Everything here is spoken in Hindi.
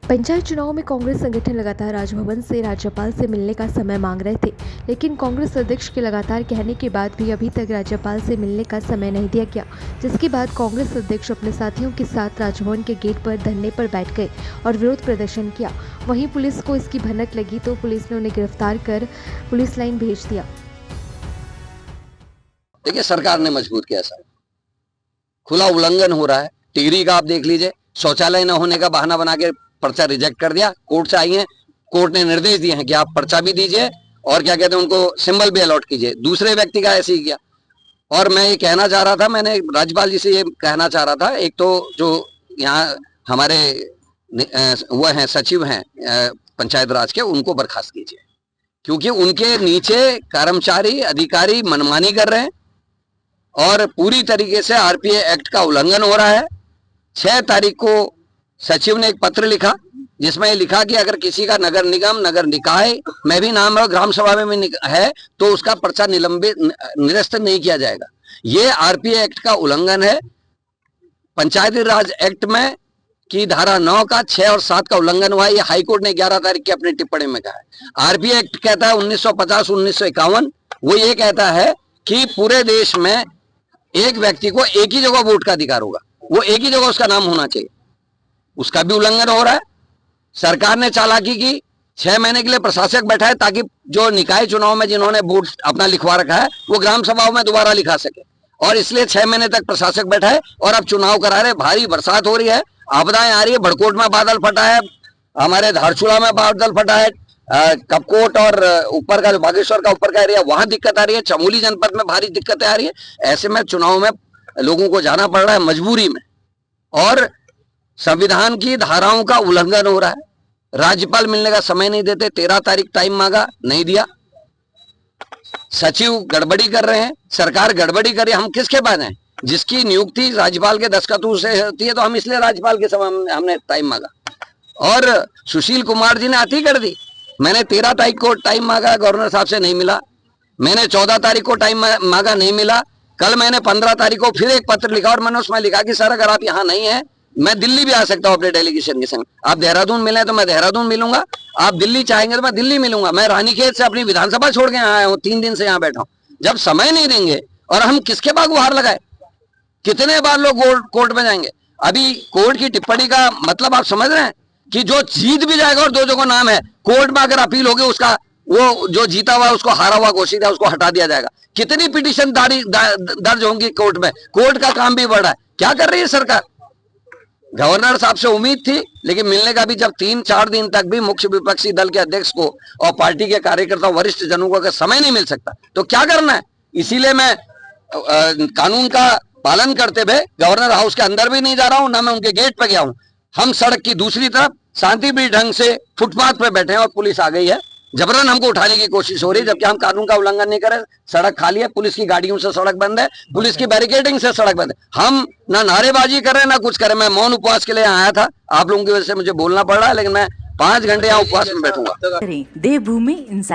पंचायत चुनाव में कांग्रेस संगठन लगातार राजभवन से राज्यपाल से मिलने का समय मांग रहे थे, लेकिन कांग्रेस अध्यक्ष के लगातार कहने के बाद भी अभी तक राज्यपाल से मिलने का समय नहीं दिया गया, जिसके बाद कांग्रेस अध्यक्ष अपने साथियों के साथ राजभवन के गेट पर धरने पर बैठ गए और विरोध प्रदर्शन किया। वहीं पुलिस को इसकी भनक लगी तो पुलिस ने उन्हें गिरफ्तार कर पुलिस लाइन भेज दिया। देखिए, सरकार ने मजबूर किया सर, खुला उल्लंघन हो रहा है। टिहरी का आप देख लीजिए, शौचालय न होने का बहाना बना के पर्चा रिजेक्ट कर दिया। कोर्ट से आई है, कोर्ट ने निर्देश दिए हैं कि आप पर्चा भी दीजिए और क्या कहते हैं उनको सिंबल भी अलॉट कीजिए। दूसरे व्यक्ति का ऐसे ही किया। और मैं ये कहना चाह रहा था, मैंने राज्यपाल जी से ये कहना चाह रहा था, एक तो जो यहाँ हमारे वो हैं सचिव हैं पंचायत राज के, उनको बर्खास्त कीजिए, क्योंकि उनके नीचे कर्मचारी अधिकारी मनमानी कर रहे हैं और पूरी तरीके से आरपीए एक्ट का उल्लंघन हो रहा है। 6 तारीख को सचिव ने एक पत्र लिखा जिसमें लिखा कि अगर किसी का नगर निगम, नगर निकाय में भी नाम है, ग्राम सभा में भी है, तो उसका पर्चा निरस्त नहीं किया जाएगा। ये आरपीए एक्ट का उल्लंघन है। पंचायती राज एक्ट में की धारा 9 का 6 और 7 का उल्लंघन हुआ है। ये हाईकोर्ट ने 11 तारीख की अपनी टिप्पणी में कहा है। आरपीए एक्ट कहता है 1950-1951, वो ये कहता है कि पूरे देश में एक व्यक्ति को एक ही जगह वोट का अधिकार होगा, वो एक ही जगह उसका नाम होना चाहिए। उसका भी उल्लंघन हो रहा है। सरकार ने चालाकी की, 6 महीने के लिए प्रशासक बैठा है ताकि जो निकाय चुनाव में जिन्होंने वोट अपना लिखवा रखा है वो ग्राम सभाओं में दोबारा लिखा सके, और इसलिए 6 महीने तक प्रशासक बैठा है और अब चुनाव करा रहे। भारी बरसात हो रही है, आपदाएं आ रही है, भड़कोट में बादल फटा है, हमारे धारचूला में बादल फटा है, कपकोट और ऊपर का जो बागेश्वर का ऊपर का एरिया, वहां दिक्कत आ रही है, चमोली जनपद में भारी दिक्कतें आ रही है। ऐसे में चुनाव में लोगों को जाना पड़ रहा है मजबूरी में, और संविधान की धाराओं का उल्लंघन हो रहा है। राज्यपाल मिलने का समय नहीं देते, 13 तारीख टाइम मांगा, नहीं दिया। सचिव गड़बड़ी कर रहे हैं, सरकार गड़बड़ी कर रही है। हम किसके पास हैं? जिसकी नियुक्ति राज्यपाल के दस्तखतों से होती है, तो हम इसलिए राज्यपाल के समय हमने टाइम मांगा, और सुशील कुमार जी ने आती कर दी। मैंने 13 तारीख को टाइम मांगा, गवर्नर साहब से नहीं मिला। मैंने 14 तारीख को टाइम मांगा, नहीं मिला। कल मैंने 15 तारीख को फिर एक पत्र लिखा और मैंने उसमें लिखा कि सर अगर आप यहाँ नहीं है, मैं दिल्ली भी आ सकता हूँ अपने डेलीगेशन के संग। आप देहरादून मिले तो मैं देहरादून मिलूंगा, आप दिल्ली चाहेंगे तो मैं दिल्ली मिलूंगा। मैं रानीखेत से अपनी विधानसभा छोड़ के यहाँ आया हूँ, 3 दिन से यहाँ बैठा हूँ। जब समय नहीं देंगे, और हम किसके बाद गुहार लगाए? कितने बार लोग कोर्ट में जाएंगे? अभी कोर्ट की टिप्पणी का मतलब आप समझ रहे हैं कि जो जीत भी जाएगा और 2 जगह नाम है, कोर्ट में अगर अपील होगी उसका, वो जो जीता हुआ उसको हारा हुआ घोषित है, उसको हटा दिया जाएगा। कितनी पिटीशन दर्ज होंगी कोर्ट में? कोर्ट का काम भी बढ़ रहा है। क्या कर रही है सरकार? गवर्नर साहब से उम्मीद थी, लेकिन मिलने का भी जब 3-4 दिन तक भी मुख्य विपक्षी दल के अध्यक्ष को और पार्टी के कार्यकर्ताओं, वरिष्ठ जनों को अगर समय नहीं मिल सकता तो क्या करना है? इसीलिए मैं कानून का पालन करते हुए गवर्नर हाउस के अंदर भी नहीं जा रहा हूं, ना मैं उनके गेट पे गया हूं। हम सड़क की दूसरी तरफ शांतिप्रिय ढंग से फुटपाथ पे बैठे हैं और पुलिस आ गई है। जबरन हमको उठाने की कोशिश हो रही है, जबकि हम कानून का उल्लंघन नहीं करें। सड़क खाली है, पुलिस की गाड़ियों से सड़क बंद है, पुलिस की बैरिकेडिंग से सड़क बंद है। हम ना नारेबाजी कर रहे हैं ना कुछ करें। मैं मौन उपवास के लिए आया था, आप लोगों की वजह से मुझे बोलना पड़ रहा है, लेकिन मैं 5 घंटे यहाँ उपवास में बैठूंगा। देवभूमि इंसाइट